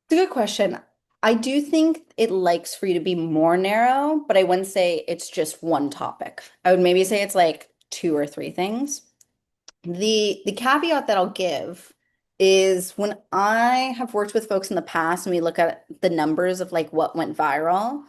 It's a good question. I do think it likes for you to be more narrow, but I wouldn't say it's just one topic. I would maybe say it's like two or three things. The caveat that I'll give is when I have worked with folks in the past and we look at the numbers of like what went viral,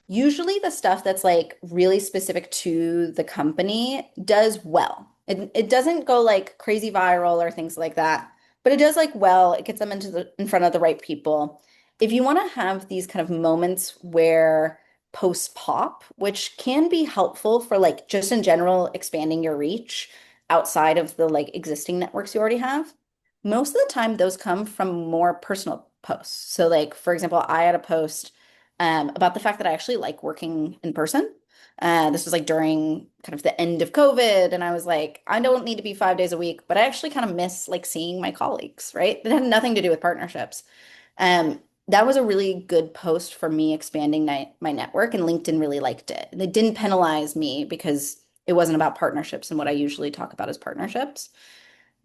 usually the stuff that's like really specific to the company does well. It doesn't go like crazy viral or things like that, but it does like well, it gets them in front of the right people. If you want to have these kind of moments where posts pop, which can be helpful for like just in general expanding your reach outside of the like existing networks you already have, most of the time those come from more personal posts. So like for example, I had a post about the fact that I actually like working in person. This was like during kind of the end of COVID, and I was like, I don't need to be 5 days a week, but I actually kind of miss like seeing my colleagues, right? It had nothing to do with partnerships. Um, that was a really good post for me expanding my network, and LinkedIn really liked it. And it didn't penalize me because it wasn't about partnerships and what I usually talk about is partnerships.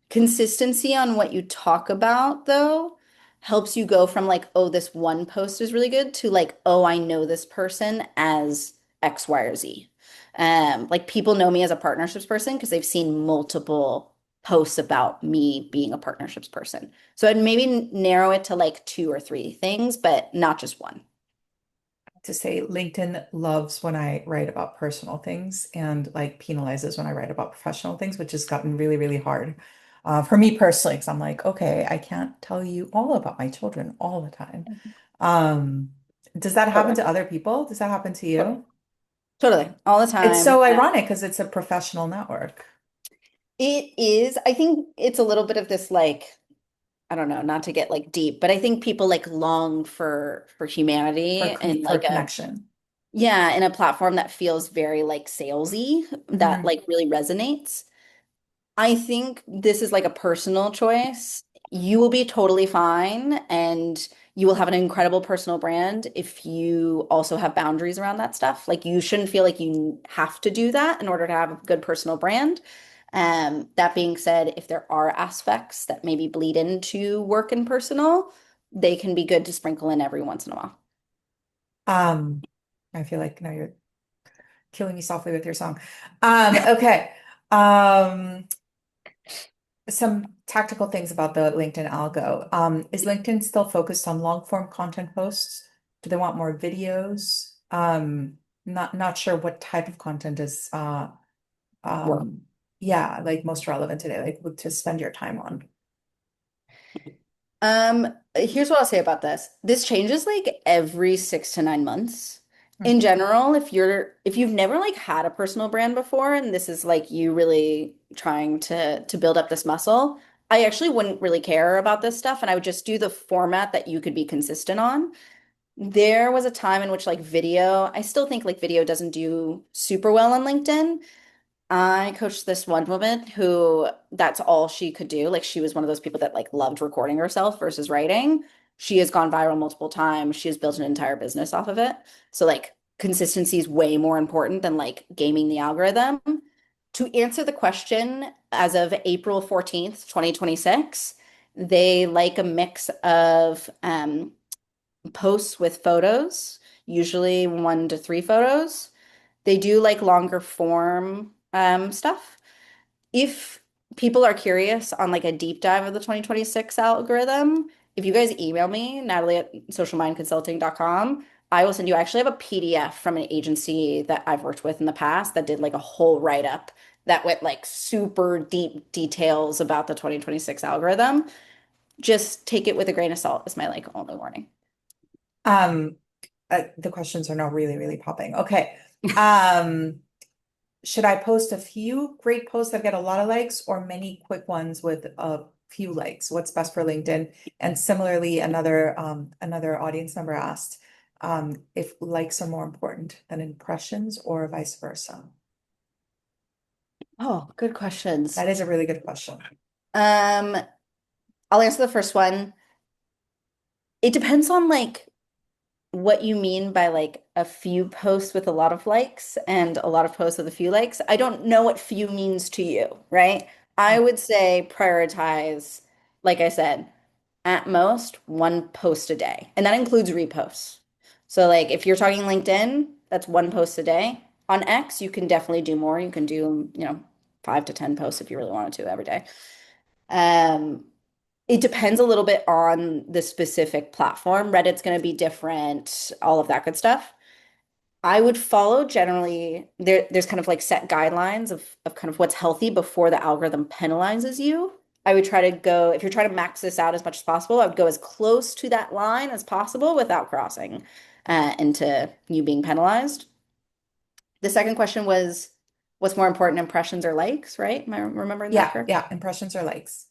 Consistency on what you talk about, though, helps you go from like, oh, this one post is really good to like, oh, I know this person as X, Y, or Z. Like people know me as a partnerships person because they've seen multiple posts about me being a partnerships person. So I'd maybe narrow it to like two or three things, but not just one. To say LinkedIn loves when I write about personal things and like penalizes when I write about professional things, which has gotten really, really hard for me personally. Because I'm like, okay, I can't tell you all about my children all the time. Um, does that happen Totally. to other people? Does that happen to Totally. you? Totally. All the It's time. so ironic because it's a professional network. It is, I think it's a little bit of this like I don't know, not to get like deep, but I think people like long for humanity and For like a connection. yeah, in a platform that feels very like salesy that Hmm. like really resonates. I think this is like a personal choice. You will be totally fine and you will have an incredible personal brand if you also have boundaries around that stuff. Like you shouldn't feel like you have to do that in order to have a good personal brand. That being said, if there are aspects that maybe bleed into work and personal, they can be good to sprinkle in every once in a while. Um, I feel like now you're killing me softly with your song. Okay. Um, some tactical things about the LinkedIn algo. Is LinkedIn still focused on long form content posts? Do they want more videos? Not sure what type of content is Work. um like most relevant today, like what to spend your time on. Here's what I'll say about this. This changes like every 6 to 9 months. Hmm. In general, if you've never like had a personal brand before and this is like you really trying to build up this muscle, I actually wouldn't really care about this stuff and I would just do the format that you could be consistent on. There was a time in which like video, I still think like video doesn't do super well on LinkedIn. I coached this one woman who that's all she could do. Like she was one of those people that like loved recording herself versus writing. She has gone viral multiple times. She has built an entire business off of it. So like consistency is way more important than like gaming the algorithm. To answer the question, as of April 14th, 2026, they like a mix of posts with photos, usually 1 to 3 photos. They do like longer form stuff. If people are curious on like a deep dive of the 2026 algorithm, if you guys email me, Natalie at socialmindconsulting.com, I will send you. I actually have a PDF from an agency that I've worked with in the past that did like a whole write-up that went like super deep details about the 2026 algorithm. Just take it with a grain of salt, is my like only warning. Um, the questions are now really, really popping. Okay. Um, should I post a few great posts that get a lot of likes or many quick ones with a few likes? What's best for LinkedIn? And similarly, another audience member asked if likes are more important than impressions or vice versa. Oh, good questions. That is a really good question. Um, I'll answer the first one. It depends on like what you mean by like a few posts with a lot of likes and a lot of posts with a few likes. I don't know what few means to you, right? I would say prioritize, like I said, at most one post a day, and that includes reposts. So, like if you're talking LinkedIn, that's one post a day. On X, you can definitely do more. You can do, 5 to 10 posts if you really wanted to every day. Um, it depends a little bit on the specific platform. Reddit's going to be different, all of that good stuff. I would follow generally there's kind of like set guidelines of kind of what's healthy before the algorithm penalizes you. I would try to go, if you're trying to max this out as much as possible, I would go as close to that line as possible without crossing into you being penalized. The second question was, what's more important, impressions or likes, right? Am I remembering that Yeah, correct? yeah, impressions or likes.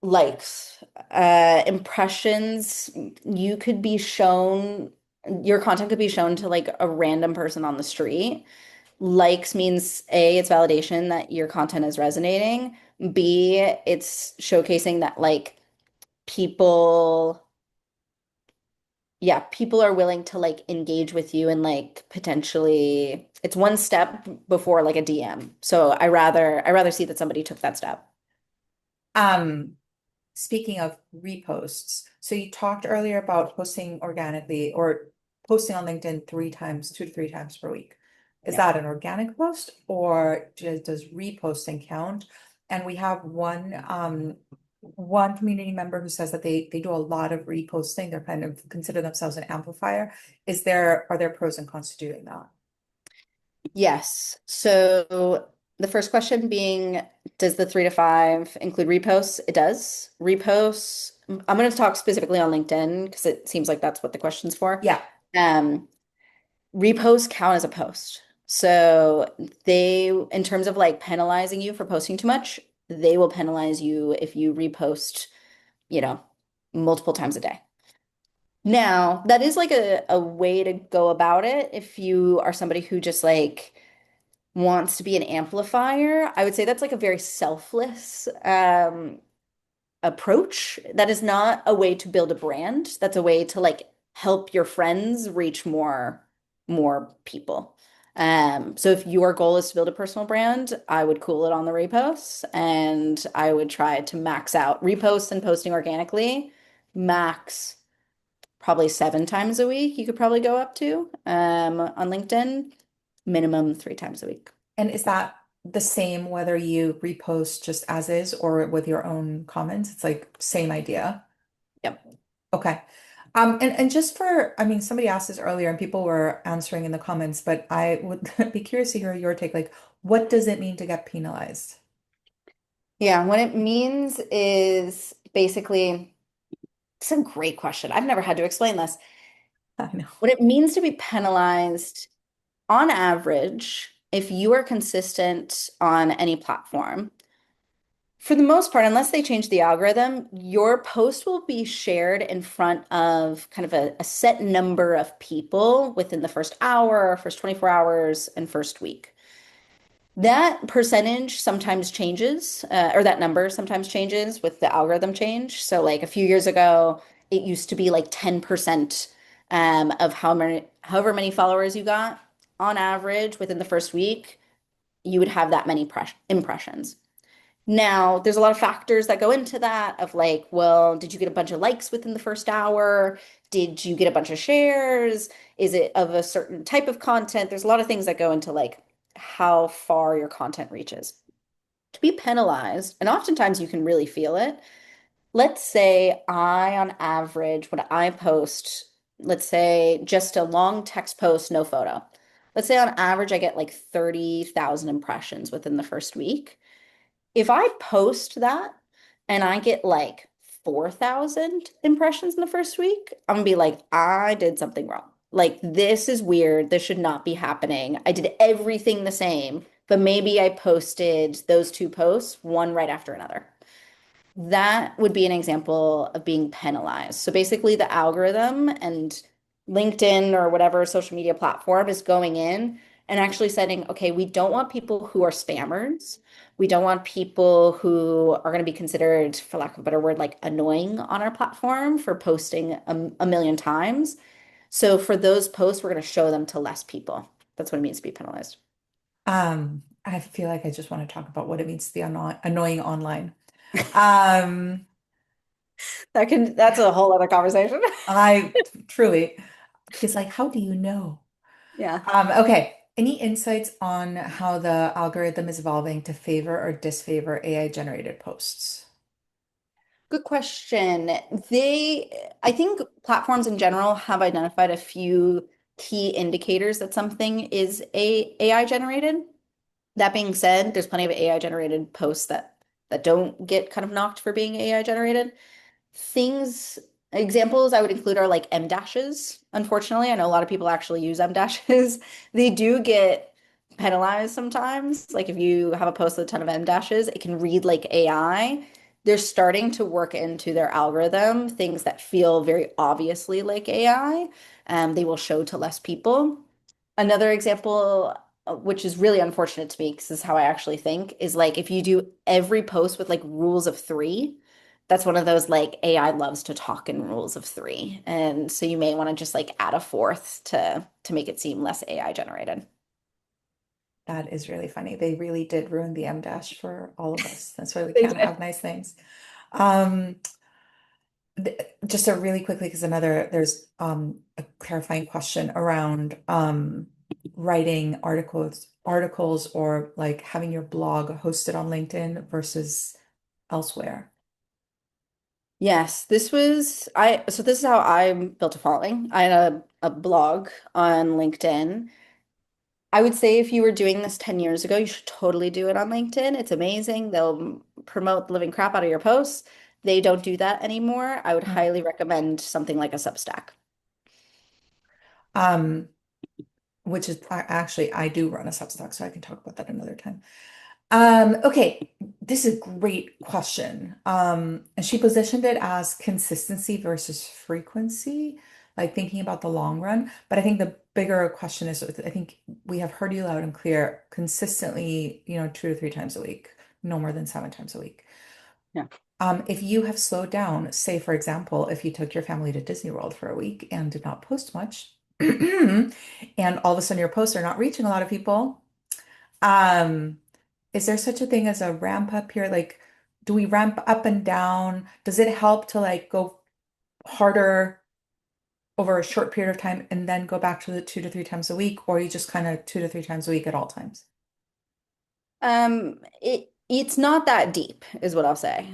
Likes, impressions, you could be shown, your content could be shown to like a random person on the street. Likes means A, it's validation that your content is resonating. B, it's showcasing that like people, yeah, people are willing to like engage with you and like potentially it's one step before like a DM. So I rather see that somebody took that step. Um, Speaking of reposts, so you talked earlier about posting organically or posting on LinkedIn 3 times, 2 to 3 times per week. Is Yeah. that an organic post or does reposting count? And we have one community member who says that they do a lot of reposting. They're kind of consider themselves an amplifier. Are there pros and cons to doing that? Yes. So the first question being, does the 3 to 5 include reposts? It does. Reposts, I'm going to talk specifically on LinkedIn because it seems like that's what the question's for. Yeah. Um, Reposts count as a post. So they, in terms of like penalizing you for posting too much, they will penalize you if you repost, you know, multiple times a day. Now, that is like a way to go about it if you are somebody who just like wants to be an amplifier. I would say that's like a very selfless approach. That is not a way to build a brand. That's a way to like help your friends reach more people. So if your goal is to build a personal brand, I would cool it on the reposts and I would try to max out reposts and posting organically, max probably 7 times a week. You could probably go up to on LinkedIn, minimum 3 times a week. And is that the same whether you repost just as is or with your own comments? It's like same idea. Yep. Okay. And just for, I mean, somebody asked this earlier and people were answering in the comments, but I would be curious to hear your take. Like, what does it mean to get penalized? Yeah, what it means is basically, it's a great question. I've never had to explain this. I know. What it means to be penalized on average, if you are consistent on any platform, for the most part, unless they change the algorithm, your post will be shared in front of kind of a set number of people within the first hour, first 24 hours, and first week. That percentage sometimes changes, or that number sometimes changes with the algorithm change. So, like a few years ago, it used to be like 10% of however many followers you got on average within the first week, you would have that many impressions. Now, there's a lot of factors that go into that of like, well, did you get a bunch of likes within the first hour? Did you get a bunch of shares? Is it of a certain type of content? There's a lot of things that go into like how far your content reaches. to be penalized, and oftentimes you can really feel it. Let's say I, on average, when I post, let's say just a long text post, no photo. Let's say on average, I get like 30,000 impressions within the first week. If I post that and I get like 4,000 impressions in the first week, I'm gonna be like, I did something wrong. Like, this is weird. This should not be happening. I did everything the same, but maybe I posted those two posts, one right after another. That would be an example of being penalized. So basically, the algorithm and LinkedIn or whatever social media platform is going in and actually setting, okay, we don't want people who are spammers. We don't want people who are going to be considered, for lack of a better word, like annoying on our platform for posting a million times. So for those posts, we're going to show them to less people. That's what it means to be penalized. I feel like I just want to talk about what it means to be annoying online. Um, That's a whole other conversation. I truly, because like, how do you know? Yeah. Okay. Any insights on how the algorithm is evolving to favor or disfavor AI generated posts? Good question. I think platforms in general have identified a few key indicators that something is AI generated. That being said, there's plenty of AI generated posts that don't get kind of knocked for being AI generated. Things, examples I would include are like M dashes. Unfortunately, I know a lot of people actually use M dashes. They do get penalized sometimes. Like if you have a post with a ton of M dashes, it can read like AI. They're starting to work into their algorithm things that feel very obviously like AI. They will show to less people. Another example, which is really unfortunate to me because this is how I actually think, is like if you do every post with like rules of three, that's one of those like AI loves to talk in rules of three. And so you may want to just like add a fourth to make it seem less AI generated. That is really funny. They really did ruin the M dash for all of us. That's why we They can't did. have nice things. Um, just a really quickly, because there's a clarifying question around writing articles or like having your blog hosted on LinkedIn versus elsewhere. Yes, this is how I built a following. I had a blog on LinkedIn. I would say if you were doing this 10 years ago, you should totally do it on LinkedIn. It's amazing. They'll promote the living crap out of your posts. They don't do that anymore. I would Mm. highly recommend something like a Substack. Um, which is actually I do run a Substack, so I can talk about that another time. Okay, this is a great question. And she positioned it as consistency versus frequency, like thinking about the long run. But I think the bigger question is, I think we have heard you loud and clear consistently, 2 to 3 times a week, no more than 7 times a week. Yeah. If you have slowed down, say, for example, if you took your family to Disney World for a week and did not post much, and all of a sudden your posts are not reaching a lot of people, um, is there such a thing as a ramp up here? Like, do we ramp up and down? Does it help to like go harder over a short period of time and then go back to the 2 to 3 times a week, or you just kind of 2 to 3 times a week at all times? It's not that deep, is what I'll say.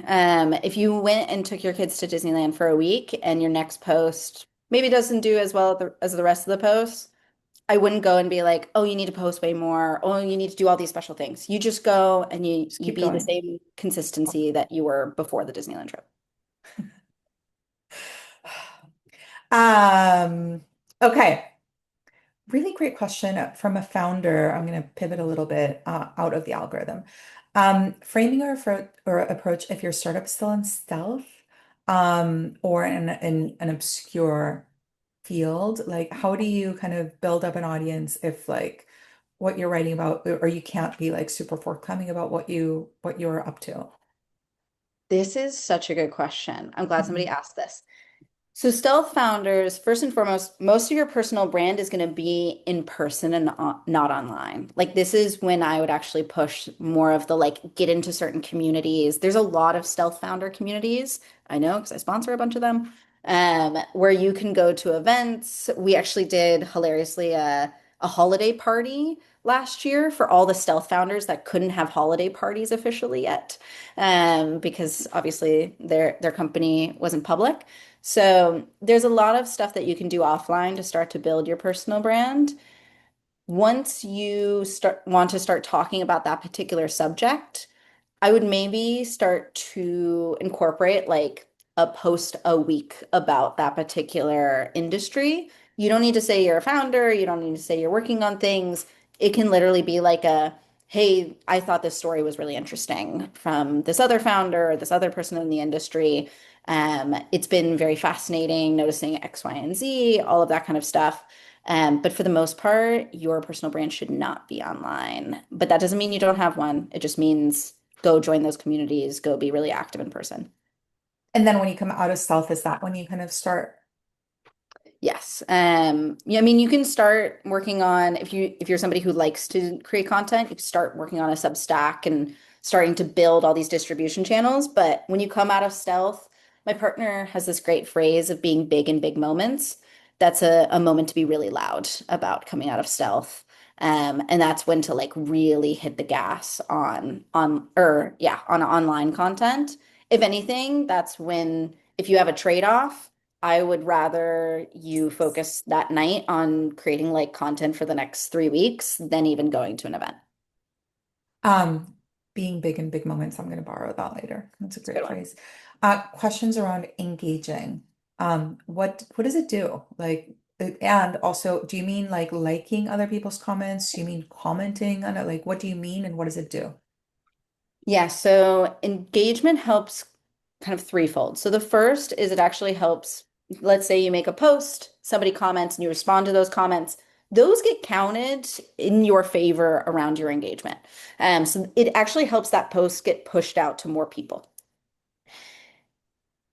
If you went and took your kids to Disneyland for a week and your next post maybe doesn't do as well as the rest of the posts, I wouldn't go and be like, oh, you need to post way more. Oh, you need to do all these special things. You just go and you Just you keep be the going. same consistency that you were before the Disneyland trip. Okay. Really great question from a founder. I'm going to pivot a little bit out of the algorithm. Framing or approach if your startup's still in stealth or in an obscure field, like how do you kind of build up an audience if like what you're writing about or you can't be like super forthcoming about what you're up to? This is such a good question. I'm glad somebody Mhm. asked this. So, stealth founders, first and foremost, most of your personal brand is going to be in person and not online. Like, this is when I would actually push more of the like get into certain communities. There's a lot of stealth founder communities. I know because I sponsor a bunch of them, where you can go to events. We actually did hilariously a holiday party last year for all the stealth founders that couldn't have holiday parties officially yet, because obviously their company wasn't public. So there's a lot of stuff that you can do offline to start to build your personal brand. Once you want to start talking about that particular subject, I would maybe start to incorporate like a post a week about that particular industry. You don't need to say you're a founder, you don't need to say you're working on things. It can literally be like hey, I thought this story was really interesting from this other founder or this other person in the industry. It's been very fascinating noticing X, Y, and Z, all of that kind of stuff. But for the most part, your personal brand should not be online. But that doesn't mean you don't have one. It just means go join those communities, go be really active in person. And then when you come out of stealth, is that when you kind of start? Yes. Yeah, I mean, you can start working on if you're somebody who likes to create content, you can start working on a Substack and starting to build all these distribution channels. But when you come out of stealth, my partner has this great phrase of being big in big moments. That's a moment to be really loud about coming out of stealth. And that's when to like really hit the gas on online content. If anything, that's when if you have a trade-off, I would rather you focus that night on creating like content for the next 3 weeks than even going to an event. Um, Being big in big moments. I'm going to borrow that later. That's a It's a good great one. phrase. Questions around engaging. What does it do? Like, and also, do you mean like liking other people's comments? Do you mean commenting on it? Like, what do you mean, and what does it do? Yeah, so engagement helps kind of threefold. So the first is it actually helps, let's say you make a post, somebody comments and you respond to those comments. Those get counted in your favor around your engagement. So it actually helps that post get pushed out to more people.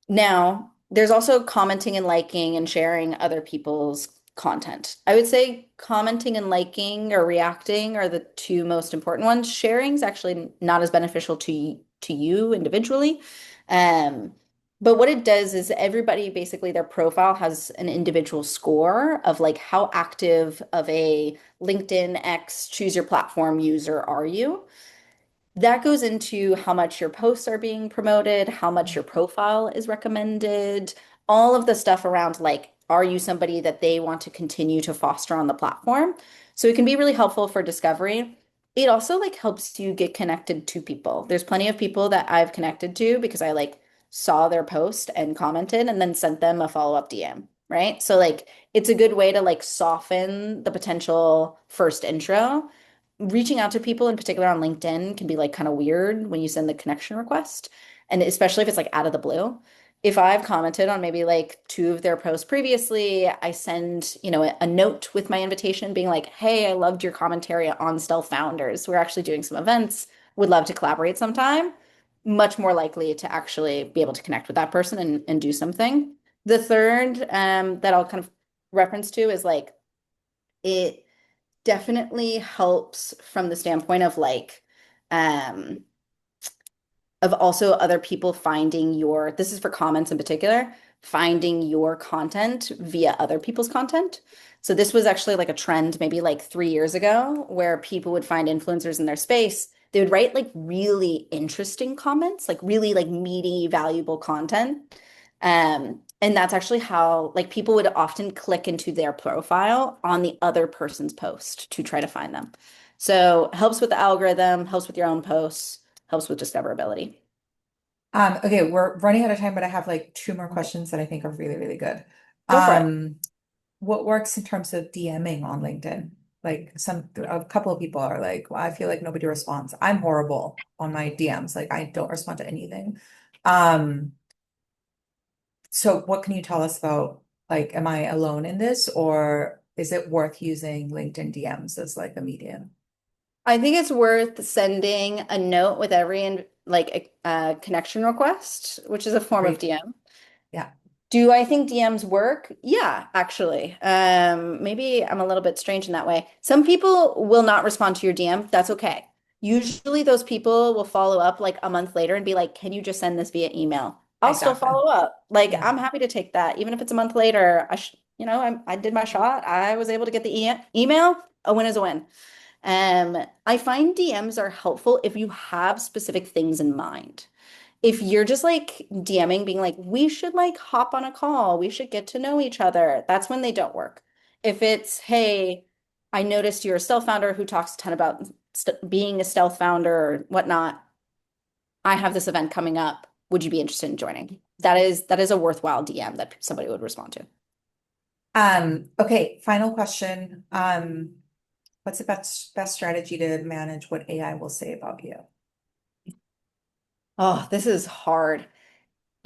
Now, there's also commenting and liking and sharing other people's content. I would say commenting and liking or reacting are the two most important ones. Sharing is actually not as beneficial to you individually. Um, but what it does is everybody basically their profile has an individual score of like how active of a LinkedIn X choose your platform user are you? That goes into how much your posts are being promoted, how much your profile is recommended, all of the stuff around like, are you somebody that they want to continue to foster on the platform? So it can be really helpful for discovery. It also like helps you get connected to people. There's plenty of people that I've connected to because I like saw their post and commented and then sent them a follow-up DM, right? So like it's a good way to like soften the potential first intro. Reaching out to people in particular on LinkedIn can be like kind of weird when you send the connection request. And especially if it's like out of the blue. If I've commented on maybe like two of their posts previously, I send, a note with my invitation being like, hey, I loved your commentary on Stealth Founders. We're actually doing some events. Would love to collaborate sometime. Much more likely to actually be able to connect with that person and do something. The third that I'll kind of reference to is like it definitely helps from the standpoint of like um of also other people finding this is for comments in particular, finding your content via other people's content. So this was actually like a trend maybe like 3 years ago where people would find influencers in their space. They would write like really interesting comments, like really like meaty, valuable content. And that's actually how like people would often click into their profile on the other person's post to try to find them. So helps with the algorithm, helps with your own posts, helps with discoverability. Okay, we're running out of time, but I have like two more questions that I think are really, really good. Go for it. Um, what works in terms of DMing on LinkedIn? Like a couple of people are like, well, I feel like nobody responds. I'm horrible on my DMs. Like I don't respond to anything. Um, so what can you tell us about like, am I alone in this or is it worth using LinkedIn DMs as like a medium? I think it's worth sending a note with like a connection request, which is a form of Great. DM. Yeah. Do I think DMs work? Yeah, actually. Maybe I'm a little bit strange in that way. Some people will not respond to your DM. That's okay. Usually those people will follow up like a month later and be like, "Can you just send this via email?" I'll still Exactly. follow up. Like Yeah. I'm happy to take that, even if it's a month later. I did my shot. I was able to get the email. A win is a win. I find DMs are helpful if you have specific things in mind. If you're just like DMing, being like, we should like hop on a call, we should get to know each other, that's when they don't work. If it's, hey, I noticed you're a stealth founder who talks a ton about st being a stealth founder or whatnot. I have this event coming up. Would you be interested in joining? That is a worthwhile DM that somebody would respond to. Okay, final question. What's the best strategy to manage what AI will say about you? Oh, this is hard.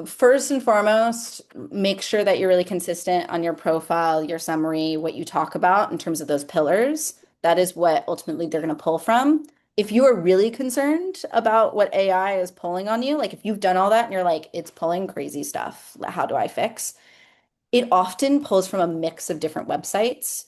First and foremost, make sure that you're really consistent on your profile, your summary, what you talk about in terms of those pillars. That is what ultimately they're going to pull from. If you are really concerned about what AI is pulling on you, like if you've done all that and you're like, it's pulling crazy stuff, how do I fix? It often pulls from a mix of different websites.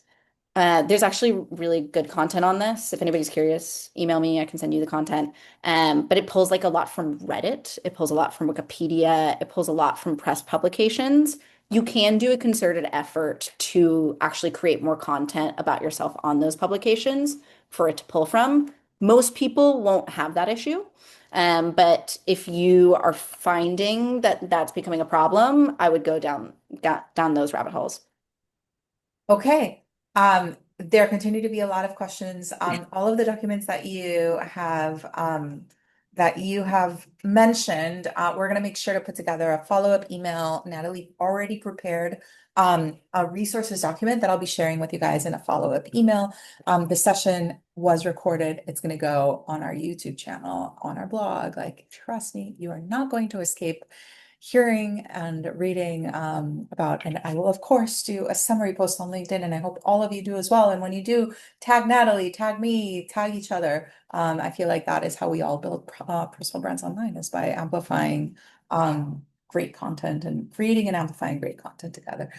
There's actually really good content on this. If anybody's curious, email me. I can send you the content. But it pulls like a lot from Reddit. It pulls a lot from Wikipedia. It pulls a lot from press publications. You can do a concerted effort to actually create more content about yourself on those publications for it to pull from. Most people won't have that issue. But if you are finding that that's becoming a problem, I would go down those rabbit holes. Okay. There continue to be a lot of questions. All of the documents that you have mentioned, we're going to make sure to put together a follow-up email. Natalie already prepared a resources document that I'll be sharing with you guys in a follow-up email. The session was recorded. It's going to go on our YouTube channel, on our blog. Like, trust me, you are not going to escape hearing and reading about, and I will of course do a summary post on LinkedIn, and I hope all of you do as well. And when you do, tag Natalie, tag me, tag each other. I feel like that is how we all build personal brands online, is by amplifying great content and creating and amplifying great content together.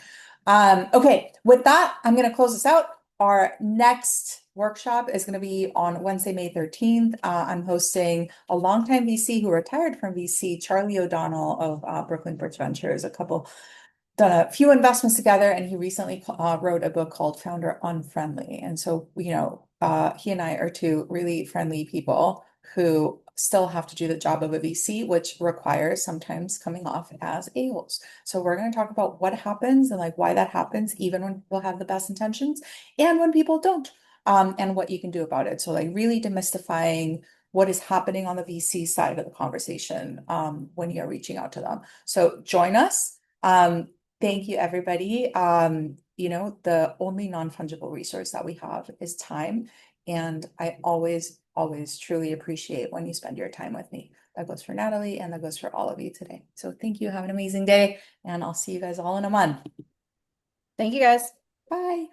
Okay, with that, I'm going to close this out. Our next workshop is going to be on Wednesday, May 13th. I'm hosting a longtime VC who retired from VC, Charlie O'Donnell of Brooklyn Bridge Ventures, done a few investments together, and he recently wrote a book called Founder Unfriendly. And so, he and I are two really friendly people who still have to do the job of a VC, which requires sometimes coming off as a-holes. So we're going to talk about what happens and like why that happens, even when people have the best intentions and when people don't, and what you can do about it. So like really demystifying what is happening on the VC side of the conversation when you're reaching out to them. So join us. Thank you, everybody. The only non-fungible resource that we have is time. And I always truly appreciate when you spend your time with me. That goes for Natalie and that goes for all of you today. So thank you. Have an amazing day. And I'll see you guys all in a month. Thank you guys. Bye.